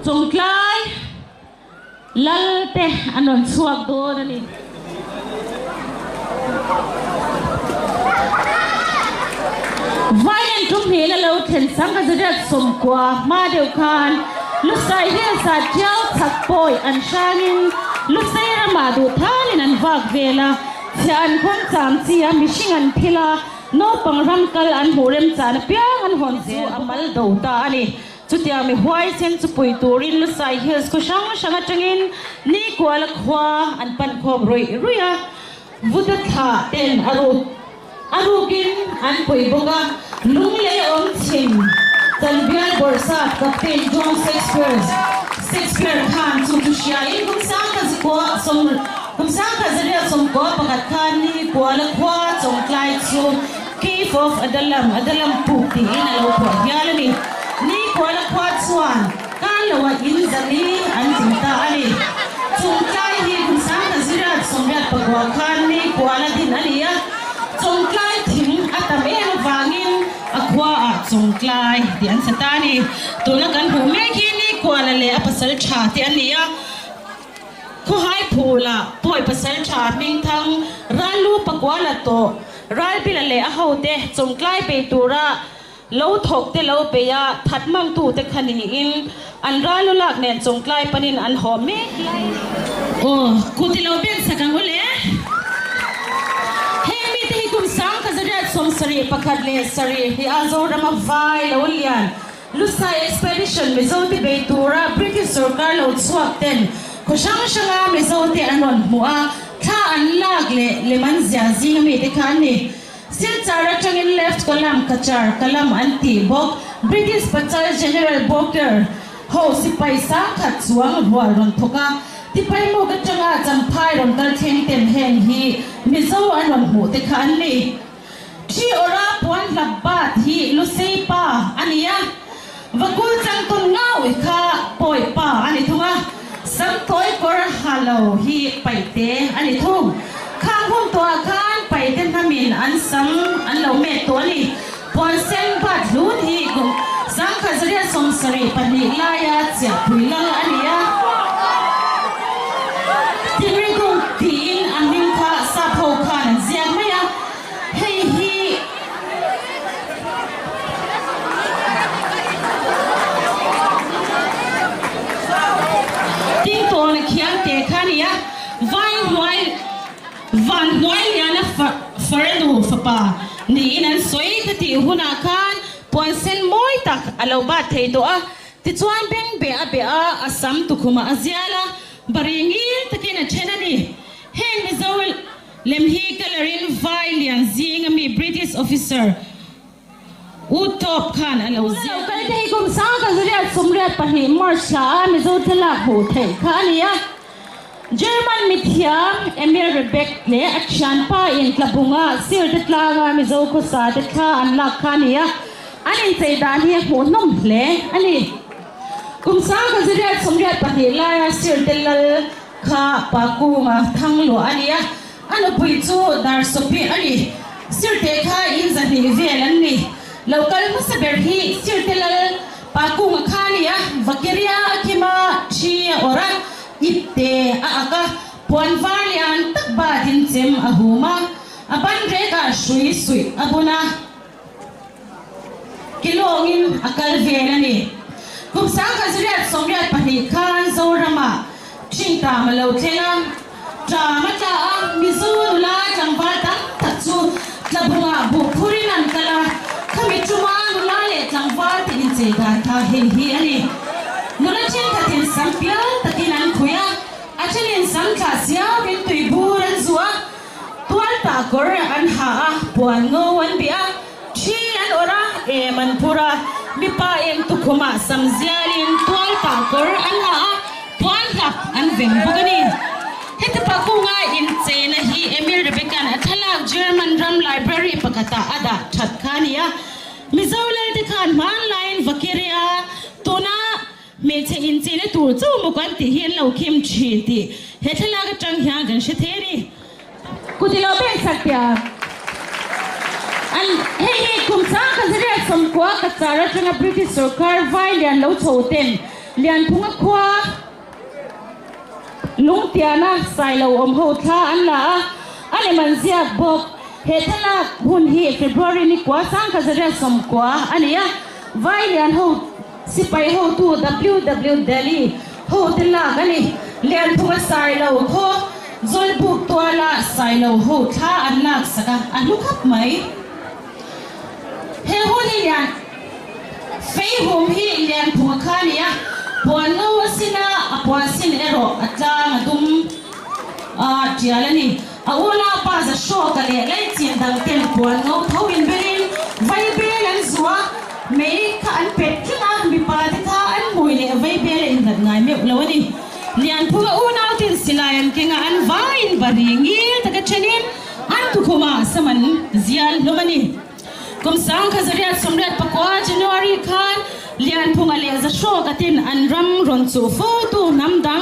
จงกลายลัลเตอันนั้นสวกโดนนี่วัยนั้นทุ่มเหแล้วเห็นสังกัดจะสมกว่ามาเดียวกันลูกชายเฮียสัตว์เจ้าทักปอยอันชางินลูกชายรามาดูท่านี่นันวักเวลาเสียอันคนสามเสียมิชิงันพิลาโนปังรัมกัลอันหูเร็มจานเปียอันหอนเสียอามัลดูตานี่จุดยามีหวยเซนสุปุยตูรินลูกชายเฮียสกุช่างจังอินนี่กว่าละขวาอันปันคอมรวยอะวุฒิธาเต็นอารูกินอันปุยบงาลุงเลี้ยงชิมจันเบียร์บอร์ซัดกับเต็นจงเซ็กซ์เพลร์ขันสุดเชียร์อินกุมสังกัดกว่าสมกุมสังกัดจะเรียกสมกว่าประกาศขันนี่กว่าละขวาจงกลายสู่คีฟอฟอัดลัมปุติอินเราขวดยาเลยนี่กว่าละขวาส่วนการละว่าอินจะลีอันจิงตาลีจงกลายที่กุมสังกัดจะเรียกสมเด็จประกาศขันนี่กว่าละดินอะไรอะจงกลายถึงอัตเมลวางินอควาจงกลายที่อันสตานีตัวนักการหูเมกินี่กว่าละเละภาษาชาที่อันนี้เขาให้พูละปล่อยภาษาชามิงทั้งร้านลูปกว่าละโตร้านพิละเละเขาเตะจงกลายไปตัวละเราถกเตะเราไปยาทัดมั่งตัวเตะขันอินอันร้านลูกหลักเนี่ยจงกลายปนินอันหอมเมกโอ้กูที่เราเป็นสักครั้งเลยกุมสังกัดจะได้สมสรีประคัดเลสรีที่อาโซรามาไฟลาวเลียนลุสไซเอ็กซ์เพดิชันมิโซติเบตูราบริติชสุรการลาวสวกเต็นคุช่างช่างมิโซติอันวันมัวท่าอันลากเลมันเสียซิงมีติคันนี่เสียจาระจังอินเลฟต์กลัมกัจจาร์กลัมอันตีบอกบริติชปัจจัยเจเนอเรลบอกเกอร์โฮสิไปสังขัดสวงหัวรอนทุกะที่ไปโมกันจังอาจำพายรอนกัลเทงเต็มแห่งฮีมิโซอันวันหัวติคันนี่ที่อราปวนลับบาทฮีลุซีป้าอันนี้วักุลจังตุนเงาอีกค่ะปอยป้าอันนี้ทุ่งสังถอยกระฮัลโหลฮีไปเตะอันนี้ทุ่งข้างหุ่นตัวข้างไปเต้นทำมินอันสังอันเหล่าเมตตัวนี้ปอนเซนบาทลุ้นฮีกุสังขจริยสมสรีปนิลายาเจียพุยลังอันนี้ที่ริกุทีนอันมิงค่ะซาโพคันเจียไม่ยังให้ฮีทิ้งตัวในเขียงเตะขันนี้วันหน่วยยันฟาร์ดูฟป้านี่นั่นสวยที่หุ่นอาคารปอนเซนมวยตักอาลาบาทให้ตัวที่ชวนเป็นเบะอาสัมตุคุมาอาเซียละบริงินตะกี้นั่นเช่นนี้เห็นมิซาวลเลมฮีกัลรินไฟเลียนซิงมีบริติชออฟฟิเซอร์อุตบขันอาลาเซียก็ได้ให้กุมสังกัดเรียกสมเด็จปนิมาร์ชามิซาวทลาหูเทขันนี้เยอรมันมิเทียมเอเมริเบกเล่อัชชันป้าอินกลับบุงาสิร์ตลางามิซาวกุศลติดข้าอันลักขันนี้อันนี้ใจดานที่หัวนมเล่อันนี้กุมสังกัดเรียกสมเด็จปนิลายสิร์ตลข้าปากูงาทั้งหลวอันนี้อันนี้ปุยจูดาร์สปีอันนี้สิร์ตข้าอินจันทีเวลันนี้เราคัลมุสเบอร์ฮีสิร์ตลปากูงาข้านี้วักเรียคิมาชีออรันอิตเตอากาปวนฟาลีอันตักบาดินเซมอาหูมาอบันเรกาสุยอบุนากิโลงินอากาลเวนันนี่กุมสังกัดเรียกสมเด็จปนิคานโซรามาชิงตามาเลวเทนังจามาจ้ามิซูลาจังหวัดตัดจูตะบุงาบุคุรินันกลาขมิจุมานุลาเลจังหวัดอินเจดาทาเฮฮีอันนี้นุลเชนตัดินสัมเปียตัดินันคุยอาจารย์สังฆาเสียเป็นตุยบูรันซัวตัวตากรอันหาปวนโงวันเบียชีอันอระมันพูระมิปาตุคุมาสัมเซียลินตัวตากรอันหาปวนหลักอันเวงบุกนี่เฮตปากุงาอินเจนฮีเอมิร์เบกันอัทลักเยอรมันรัมไลบรารีปกตาอดาชัดขานียมิซาวเลติคานมันไลน์วักเรียตัวน่าเมเชอินเจนตัวจูมุกันที่เห็นเราเข้มชีตีเฮตลักจังหยากันเชเทรีกูที่เราเป็นสักเดีย อันเฮ้ยคุมสร้างกันเรียกสมกว่ากับสารจังหวัดบริติชสุขารไว้เรียนแล้วโชว์เต็มเรียนพุ่งขวาลุงเตียนะใส่เราอมหูท่าอันละอันนี้มันเสียบอกเหตุละหุ่นฮีเฟบรุรีนี่กว่าสร้างกันเรียกสมกว่าอันนี้ไว้เรียนหูสิไปหูตัว WW Delhi หูติละกันนี่เรียนพุ่งใส่เราหูจอยบุกตัวละใส่เราหูท่าอันลักษณะอันลูกขับไหมเฮ้หุ่นนี่ยันเฟยหุ่นฮีเรียนพุ่งข้านี่ปวนเงาสินะปวนสินเอโรอาจารย์ตุ้มเจียลนี่เอาล่ะป้าจะโชว์กันเลยไล่เจียนดังเต็มปวนเงาเท่าอินเบรินไวเบลันซัวไม่ข้าอันเป็ดขึ้นอ่ะมีปาที่ข้าอันมวยเลยไวเบลันดังไงไม่รู้ว่านี่เลี้ยงพวกเอาตินสิลายันเก่งอันวายน์บาริงิลตะกัจเชนินอันทุกคนมาสมันเจียลรู้ว่านี่กุมสังขจริยสมเด็จปกว่าจันวารีขันเลียนพุงอะไรจะโชว์กันอันรำรอนสูฟูตูน้ำดัง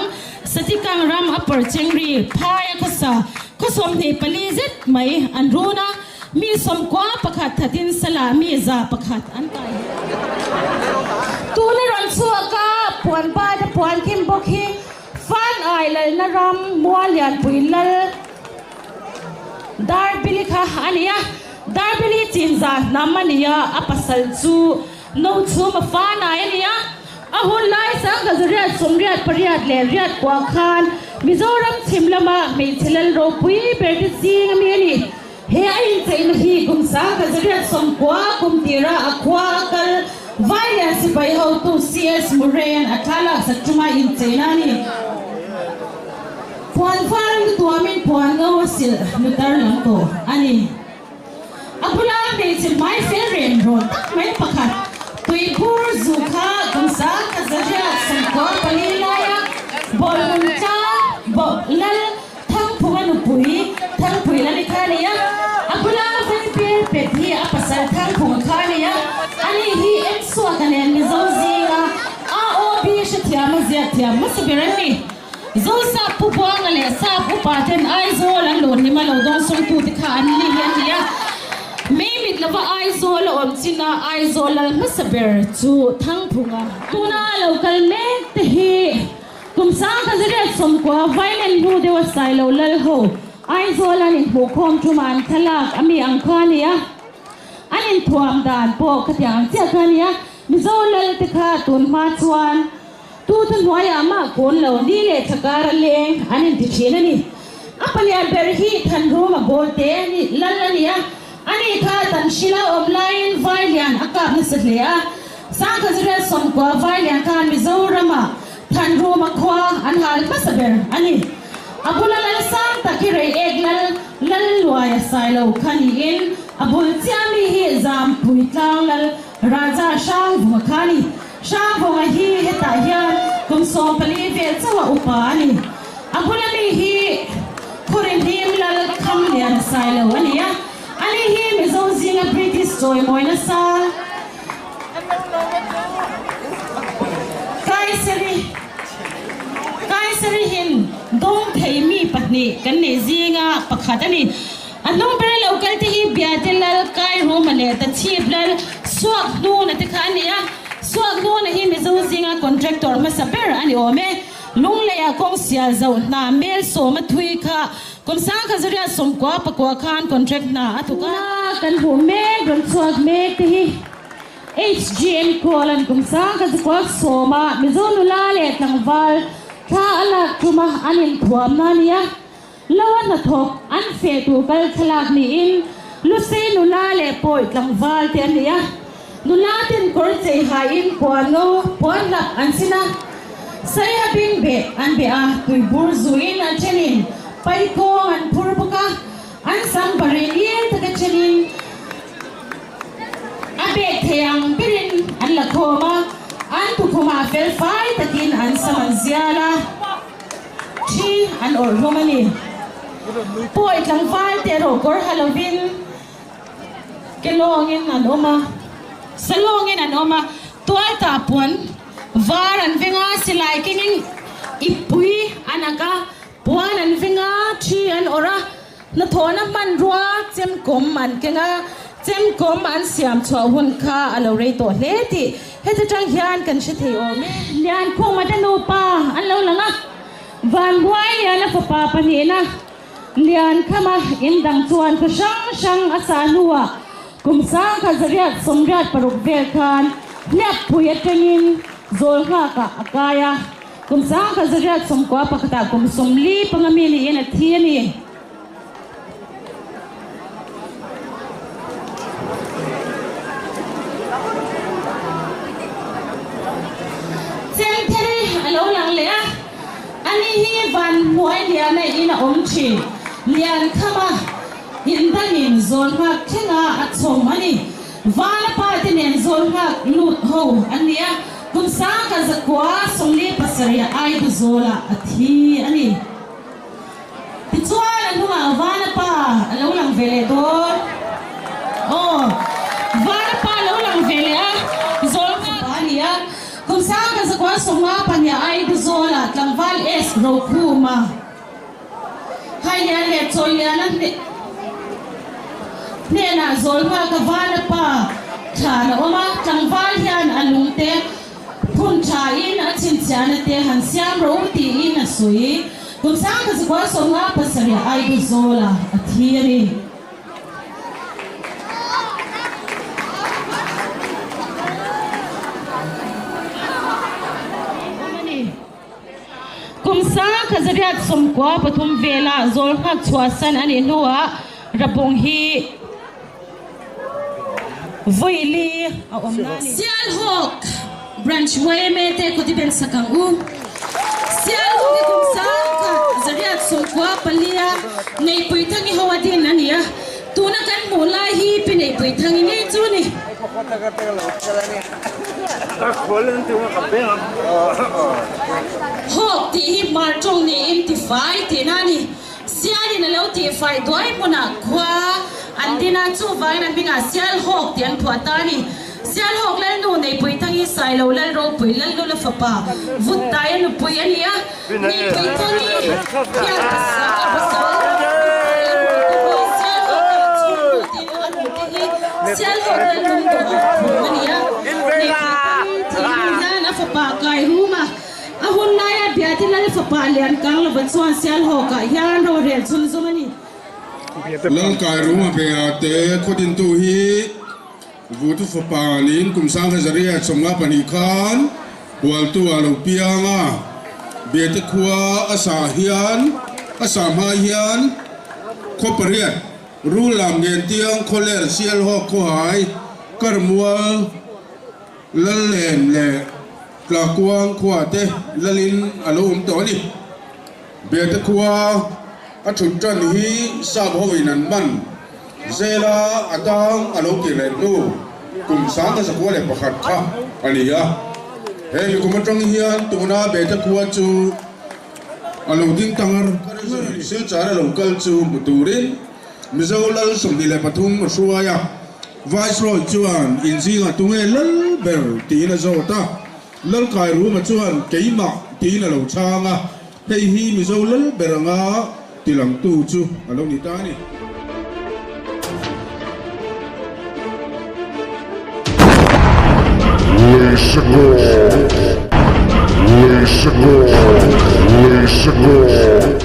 สติกังรำอัปเปอร์เจงรีพายกุศลกุศลที่ปลีจิตไม่อันรู้นะมีสมกว่าประคัดทัดินสลามีซาประคัดอันตายตูนี่รอนสัวกาปวนป้าจะปวนคิมบกีฟันไอเลยนรำมัวเลียนปุยลดาร์บิลิค่ะอันนี้ดาร์บิลิจินซาน้ำมันนี่อัปสัลซูน้องชูมาฟ้าไหนเนี่ยอาหุ่นไล่สังกัจเรียดสมเรียดปริยัดเลียเรียดกว่าคานมิโซรัมชิมละมาไม่เชลล์โรปุยเบรดซีงมีนี่เฮียอินเซนฮีกุมสังกัจเรียดสมกว่ากุมตีระอควากัลไวเลนสิไปเอาตูซีเอสมูเรนอัคลาสัจจุมาอินเซนานี่พวนฟังตัวมินพวนเงาสิลมุตาร์ลังโกอันนี้อาบุลาเบสิไม่เฟรนโรดไม่ประคัดตุยพูร์ซุขะกุมสังกัจเรียดสมกว่าปลีลายบอลมุนจ้าบอลลทั้งพวกนุปุยทั้งปุยลลิคานียอาบุลาเฟนเปียเป็ดที่อัปสัลทั้งพวกคานียอันนี้ฮีเอ็กซ์วักันเองมิโซซีกาอาโอบีชที่อามาเซียที่อามาสเบรันนี่โซซาปูบัวกันเลยซาปูปาเทนไอโซลันโลนี่มาเราดองส่งตูติคาอันนี้เฮียนี่ไม่มีแล้วว่าไอโซลอมจินาไอโซลมาสเบรจูทั้งพุงอ่ะตัวน่าเราคัลเมตฮีกุมสังกัจเรียดสมกว่าไวเลนบูเดวสไซโลลลโฮไอโซลันิบุคคลจุมันทลากอามีอังคานียอันนี้ทวมดานโปกขยังเจ้าคันนียมิโซลลติคาตุนมาชวนตูตุนวายามาคนเหล่านี้เลยทการเลงอันนี้ที่เชนนี่อัปเลียเบอร์ฮีทันรู้มาโบเตนี่ลลนียอันนี้ข้าตันชิลาออนไลน์ไวเลียนอากาศนิสเลียสังกัจเรียดสมกว่าไวเลียนการมิโซรามาทันรู้มาขวาอันหาลิมาสเบร์อันนี้อาบุลลัลสังตะคิเรเอกลัลวายสายโลคันยินอาบุลเซียมีฮีซามปุยตังลัลราชาช่างบุคานีช่างบุคฮีเฮตายันกุมโซปลีเวลสวะอุปานีอาบุลมีฮีคุรินดีมลัลคัมเลียนสายโลอันนี้อันนี้ฮีมิโซซิงa British toyมอยนัสซาไกสรีหินดงเทมีปัตนีกันเนซิงาปักขัดนี่อันน้องเบรลเอากันที่ฮีบียติลลไกโรมาเลตชีบลลสวกนูนติขันนี่สวกนูนฮีมิโซซิงาคอนแทคเตอร์มาสเปร์อันนี้โอเมลุงเลยกงเสียเจ้าหน้าเมลโซมาทุยค่ะกุมสังกัจเรียดสมกว่าปกว่าคานคอนแทคหน้าทุกกันหัวเมฆรอนสวกเมฆที่ HGN โคลันกุมสังกัจกว่าโซมามิโซนุลาเลตังวัลถ้าอะไรคุมาอันนี้ถ่วมนั่นเนี่ยแล้ววันนั้นทบอันเฟตูกัลฉลากนี่อินลุเซนุลาเลปอยตังวัลเทียนเนี่ยนุลาเทียนคนใจหายอินปวนโง่ปวนหลับอันสินะsaya bin be an be a tui bur zuin an chenin pai ko an phur paka an sam barin ye ta chenin a be theyang birin an la khoma an tu khoma fel fai takin an saman ziala chi an or romani poi tlang fai te ro kor halloween kelongin an oma salongin an oma tuai ta pon varan venga silai kinging ipui anaka puanan venga chi an ora na thona man ruwa chem kom man kenga jem kom an siam chwa hun kha alo rei to hle ti he ta tang hian kan she thei o me lian khong ma danu pa an lo langa van huai ya na fa pa pa ni na lian khama in dang chuan ka sang asa nuwa kum sang kha zariat somriat paruk vel khan nep phuya tengin zol kha ka akaya kum sang kha zariat somkwa pakata kum somli pangami ni ena thiani alo lang le ani hi van huai lian nei ina om thi lian khama in dangin zon ha khenga achom ani van pa te nen zon ha lut ho ania kum sa ka zakwa somli pasaria ai du zola athi ani ti chuan anu ma van pa alo lang vele do oh van pa alo lang vele a zon ha ania kum sa ka zakwa somma panya ai du zola tlangwal es ro khuma hai ya le chol ya na ne na zol ma ka vana pa tha na oma tlangwal hian alungte phun tha in a chin chana te han siam ro ti in a sui kum sa ka zakwa somma pasaria ai du zola athiri kum sa khazariat somkwa pathum vela zol kha chhuasan ani nuwa rabung hi voili a omnani sial hok branch way mete kutiben sakangu sial hok kum sa khazariat somkwa palia nei puithangi hawadin ania tuna kan mulai hi pinei puithangi nei chuni hok ti hi mar chong ni intify ti nani siani na lo ti fai doi mona kwa andina chu vai na binga sial hok ti an thuata ni sial hok len nu nei pui thangi sai lo lal ro pui lal lo la fa pa vut tai nu pui ani a nei pui thangi ya sa sial hok len nu to ani a nei na fa pa kai ruma ahun na ya biati la fa pa lian kang la vansuan sial ho ka yan ro re chun zumani lang kai ruma pe ate khodin tu hi vutu fa pa lin kum sang zaria chonga pani khan wal tu alo pianga bete khua asa hian asa ma hian khopariat rulam gen tiang kholer sial ho ko hai karmual lalem le la kuang khua te lalin alum to ni be te khua a thun tran hi sa bhoin an man zela atang alo ki le nu kum sa ta sa ko le pakhat kha ania he mi kum tang hian tuna be te khua chu alo ding tangar sil chara local chu muturin mizolal somni le pathum suaya viceroy chuan injinga tunge lal ber ti na zota lal kai ru ma chuan keima ti na lo changa hei hi mi zo lal beranga tilang tu chu alo ni ta ni Let's go